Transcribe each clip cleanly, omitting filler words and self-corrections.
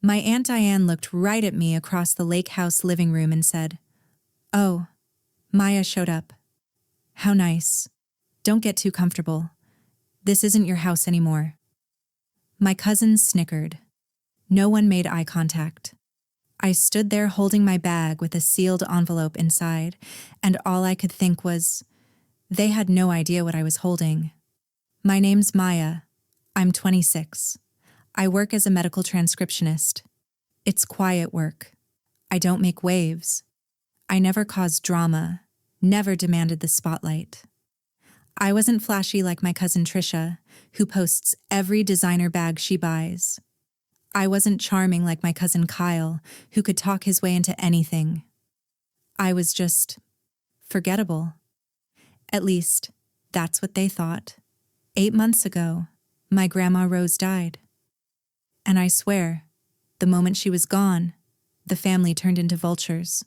My Aunt Diane looked right at me across the lake house living room and said, "Oh, Maya showed up. How nice. Don't get too comfortable. This isn't your house anymore." My cousins snickered. No one made eye contact. I stood there holding my bag with a sealed envelope inside, and all I could think was, they had no idea what I was holding. "My name's Maya. I'm 26. I work as a medical transcriptionist. It's quiet work. I don't make waves. I never caused drama, never demanded the spotlight. I wasn't flashy like my cousin Trisha, who posts every designer bag she buys. I wasn't charming like my cousin Kyle, who could talk his way into anything. I was just forgettable. At least, that's what they thought. 8 months ago, my grandma Rose died. And I swear, the moment she was gone, the family turned into vultures.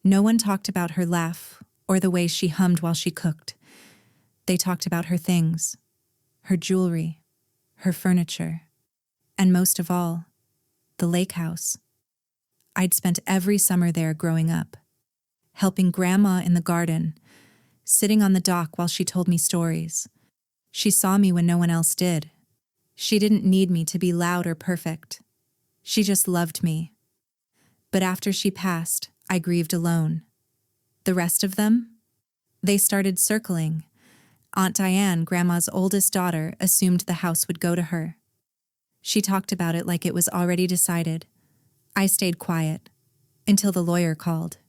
No one talked about her laugh or the way she hummed while she cooked. They talked about her things, her jewelry, her furniture, and most of all, the lake house. I'd spent every summer there growing up, helping Grandma in the garden, sitting on the dock while she told me stories. She saw me when no one else did. She didn't need me to be loud or perfect. She just loved me. But after she passed, I grieved alone. The rest of them? They started circling. Aunt Diane, Grandma's oldest daughter, assumed the house would go to her. She talked about it like it was already decided. I stayed quiet until the lawyer called.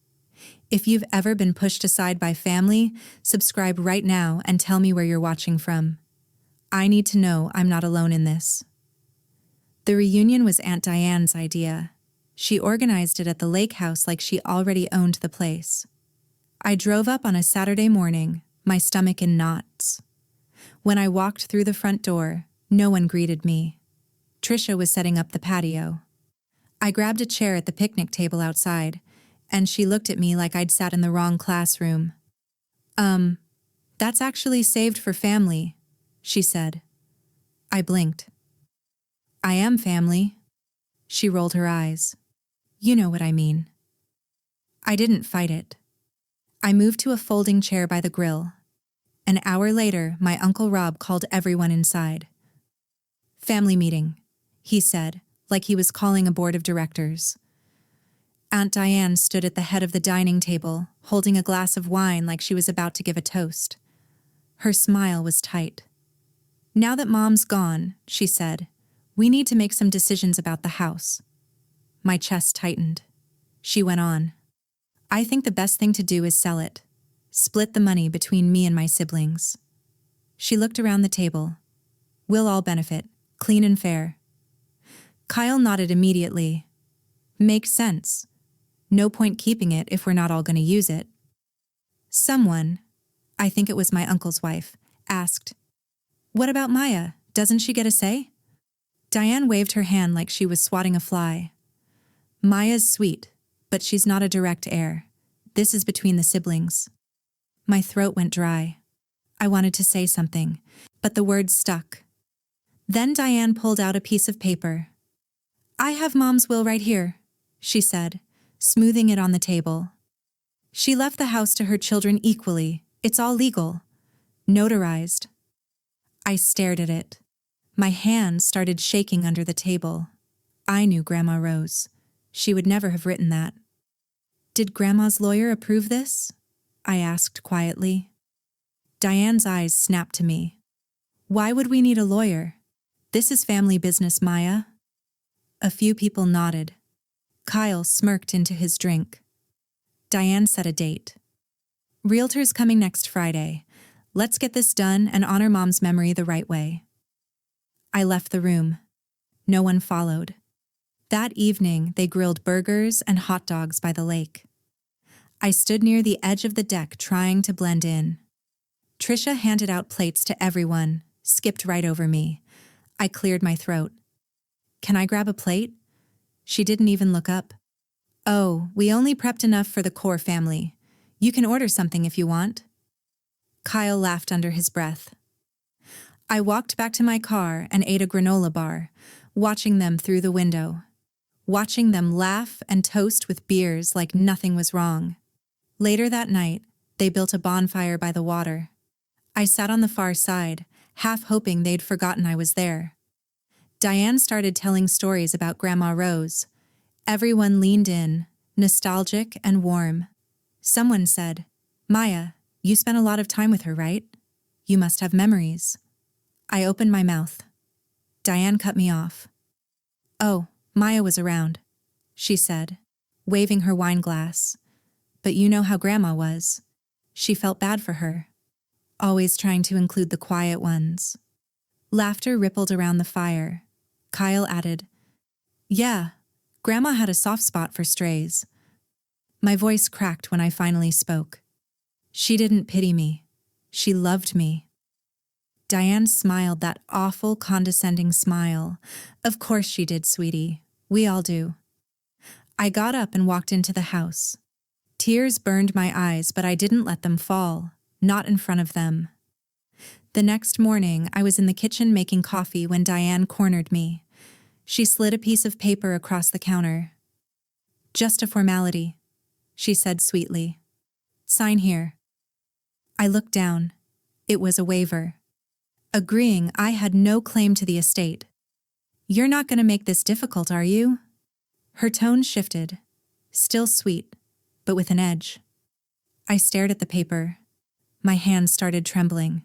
If you've ever been pushed aside by family, subscribe right now and tell me where you're watching from. I need to know I'm not alone in this. The reunion was Aunt Diane's idea. She organized it at the lake house like she already owned the place. I drove up on a Saturday morning, my stomach in knots. When I walked through the front door, no one greeted me. Trisha was setting up the patio. I grabbed a chair at the picnic table outside, and she looked at me like I'd sat in the wrong classroom. That's actually saved for family," she said. I blinked. "I am family." She rolled her eyes. "You know what I mean." I didn't fight it. I moved to a folding chair by the grill. An hour later, my Uncle Rob called everyone inside. "Family meeting," he said, like he was calling a board of directors. Aunt Diane stood at the head of the dining table, holding a glass of wine like she was about to give a toast. Her smile was tight. "Now that Mom's gone," she said, "we need to make some decisions about the house." My chest tightened. She went on. "I think the best thing to do is sell it. Split the money between me and my siblings." She looked around the table. "We'll all benefit, clean and fair." Kyle nodded immediately. "Makes sense. No point keeping it if we're not all going to use it." Someone, I think it was my uncle's wife, asked, "What about Maya? Doesn't she get a say?" Diane waved her hand like she was swatting a fly. "Maya's sweet, but she's not a direct heir. This is between the siblings." My throat went dry. I wanted to say something, but the words stuck. Then Diane pulled out a piece of paper. "I have Mom's will right here," she said, smoothing it on the table. "She left the house to her children equally. It's all legal. Notarized." I stared at it. My hands started shaking under the table. I knew Grandma Rose. She would never have written that. "Did Grandma's lawyer approve this?" I asked quietly. Diane's eyes snapped to me. "Why would we need a lawyer? This is family business, Maya." A few people nodded. Kyle smirked into his drink. Diane set a date. "Realtor's coming next Friday. Let's get this done and honor Mom's memory the right way." I left the room. No one followed. That evening, they grilled burgers and hot dogs by the lake. I stood near the edge of the deck trying to blend in. Trisha handed out plates to everyone, skipped right over me. I cleared my throat. "Can I grab a plate?" She didn't even look up. "Oh, we only prepped enough for the core family. You can order something if you want." Kyle laughed under his breath. I walked back to my car and ate a granola bar, watching them through the window. watching them laugh and toast with beers like nothing was wrong. Later that night, they built a bonfire by the water. I sat on the far side, half hoping they'd forgotten I was there. Diane started telling stories about Grandma Rose. Everyone leaned in, nostalgic and warm. Someone said, "Maya, you spent a lot of time with her, right? You must have memories." I opened my mouth. Diane cut me off. "Oh, Maya was around," she said, waving her wine glass. "But you know how Grandma was. She felt bad for her, always trying to include the quiet ones." Laughter rippled around the fire. Kyle added, "Yeah, Grandma had a soft spot for strays." My voice cracked when I finally spoke. "She didn't pity me. She loved me." Diane smiled that awful, condescending smile. "Of course she did, sweetie. We all do." I got up and walked into the house. Tears burned my eyes, but I didn't let them fall, not in front of them. The next morning, I was in the kitchen making coffee when Diane cornered me. She slid a piece of paper across the counter. "Just a formality," she said sweetly. "Sign here." I looked down. It was a waiver, agreeing I had no claim to the estate. "You're not going to make this difficult, are you?" Her tone shifted, still sweet, but with an edge. I stared at the paper. My hands started trembling.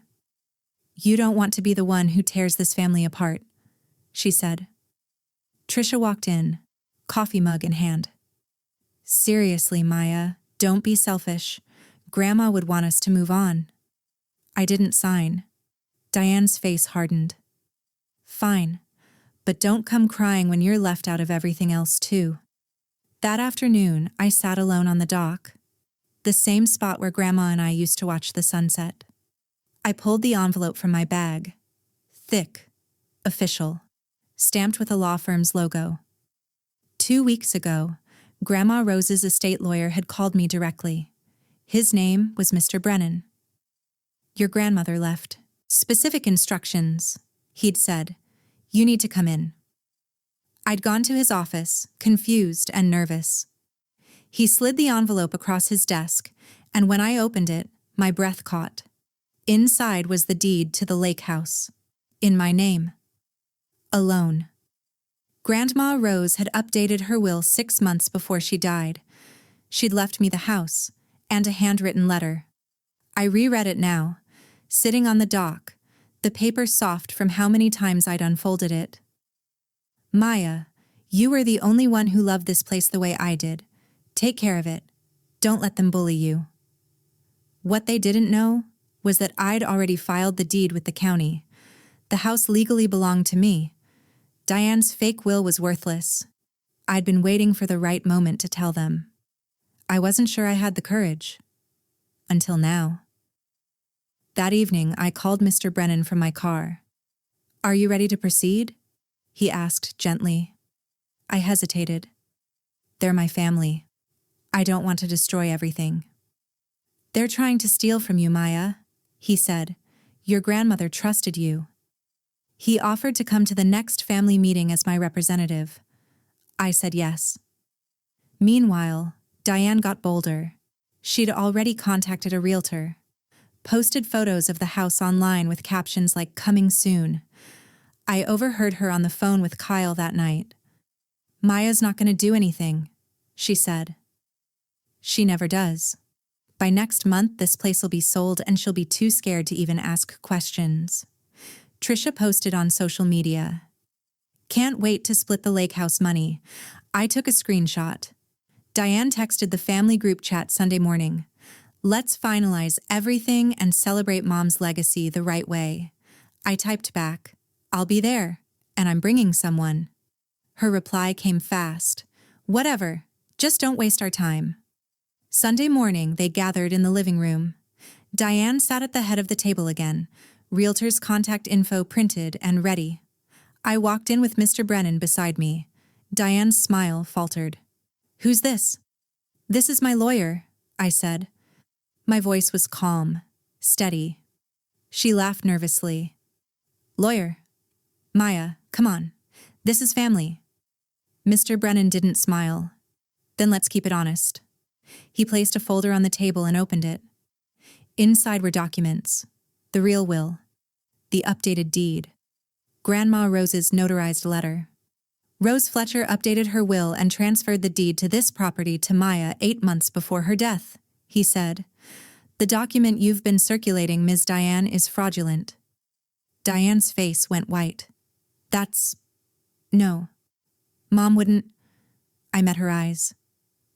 "You don't want to be the one who tears this family apart," she said. Trisha walked in, coffee mug in hand. "Seriously, Maya, don't be selfish. Grandma would want us to move on." I didn't sign. Diane's face hardened. "Fine, but don't come crying when you're left out of everything else too." That afternoon, I sat alone on the dock, the same spot where Grandma and I used to watch the sunset. I pulled the envelope from my bag. Thick, official, stamped with a law firm's logo. 2 weeks ago, Grandma Rose's estate lawyer had called me directly. His name was Mr. Brennan. "Your grandmother left specific instructions," he'd said. "You need to come in." I'd gone to his office, confused and nervous. He slid the envelope across his desk, and when I opened it, my breath caught. Inside was the deed to the lake house, in my name. Alone. Grandma Rose had updated her will 6 months before she died. She'd left me the house, and a handwritten letter. I reread it now, sitting on the dock, the paper soft from how many times I'd unfolded it. "Maya, you were the only one who loved this place the way I did. Take care of it. Don't let them bully you." What they didn't know was that I'd already filed the deed with the county. The house legally belonged to me. Diane's fake will was worthless. I'd been waiting for the right moment to tell them. I wasn't sure I had the courage. Until now. That evening, I called Mr. Brennan from my car. "Are you ready to proceed?" he asked gently. I hesitated. "They're my family. I don't want to destroy everything." "They're trying to steal from you, Maya," he said. "Your grandmother trusted you." He offered to come to the next family meeting as my representative. I said yes. Meanwhile, Diane got bolder. She'd already contacted a realtor, posted photos of the house online with captions like "coming soon." I overheard her on the phone with Kyle that night. "Maya's not going to do anything," she said. She never does. By next month, this place will be sold and she'll be too scared to even ask questions. Trisha posted on social media. "Can't wait to split the lake house money." I took a screenshot. Diane texted the family group chat Sunday morning. "Let's finalize everything and celebrate Mom's legacy the right way." I typed back, "I'll be there, and I'm bringing someone." Her reply came fast. "Whatever, just don't waste our time." Sunday morning, they gathered in the living room. Diane sat at the head of the table again, realtor's contact info printed and ready. I walked in with Mr. Brennan beside me. Diane's smile faltered. "Who's this?" "This is my lawyer," I said. My voice was calm, steady. She laughed nervously. "Lawyer? Maya, come on. This is family." Mr. Brennan didn't smile. Then let's keep it honest. He placed a folder on the table and opened it. Inside were documents, the real will, the updated deed, Grandma Rose's notarized letter. Rose Fletcher updated her will and transferred the deed to this property to Maya 8 months before her death, he said. The document you've been circulating, Ms. Diane, is fraudulent. Diane's face went white. No. Mom wouldn't. I met her eyes.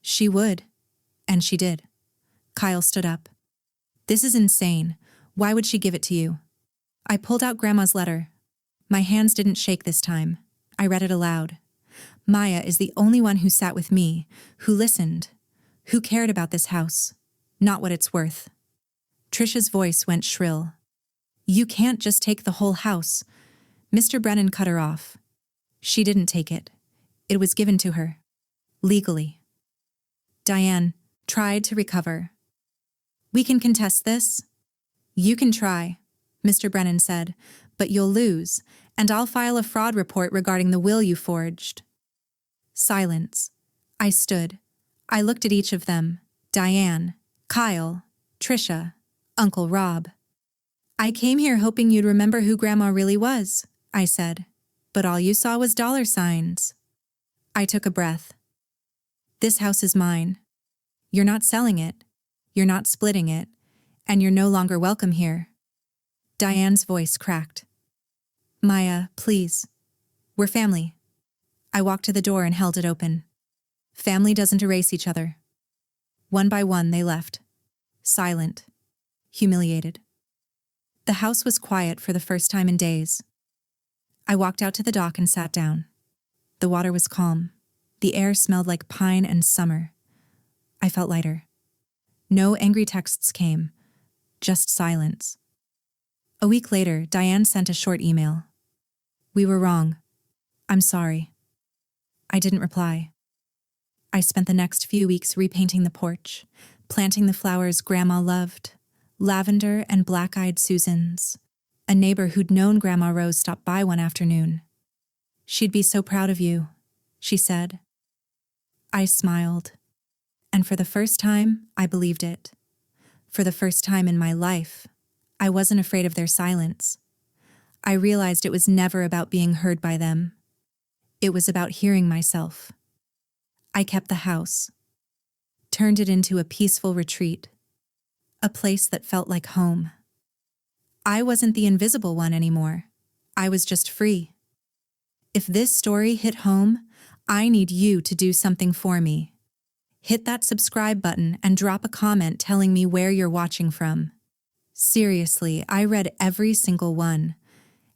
She would. And she did. Kyle stood up. This is insane. Why would she give it to you? I pulled out Grandma's letter. My hands didn't shake this time. I read it aloud. Maya is the only one who sat with me, who listened, who cared about this house, not what it's worth. Trisha's voice went shrill. You can't just take the whole house. Mr. Brennan cut her off. She didn't take it. It was given to her. Legally. Diane tried to recover. We can contest this. You can try, Mr. Brennan said, but you'll lose, and I'll file a fraud report regarding the will you forged. Silence. I stood. I looked at each of them. Diane, Kyle, Trisha, Uncle Rob. I came here hoping you'd remember who Grandma really was, I said, but all you saw was dollar signs. I took a breath. This house is mine. You're not selling it. You're not splitting it. And you're no longer welcome here. Diane's voice cracked. Maya, please. We're family. I walked to the door and held it open. Family doesn't erase each other. One by one, they left. Silent. Humiliated. The house was quiet for the first time in days. I walked out to the dock and sat down. The water was calm. The air smelled like pine and summer. I felt lighter. No angry texts came, just silence. A week later, Diane sent a short email. We were wrong. I'm sorry. I didn't reply. I spent the next few weeks repainting the porch, planting the flowers Grandma loved, lavender and black-eyed Susans. A neighbor who'd known Grandma Rose stopped by one afternoon. She'd be so proud of you, she said. I smiled. And for the first time, I believed it. For the first time in my life, I wasn't afraid of their silence. I realized it was never about being heard by them. It was about hearing myself. I kept the house, turned it into a peaceful retreat, a place that felt like home. I wasn't the invisible one anymore. I was just free. If this story hit home, I need you to do something for me. Hit that subscribe button and drop a comment telling me where you're watching from. Seriously, I read every single one.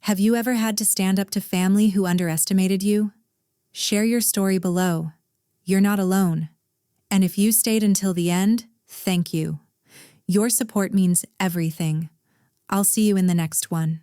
Have you ever had to stand up to family who underestimated you? Share your story below. You're not alone. And if you stayed until the end, thank you. Your support means everything. I'll see you in the next one.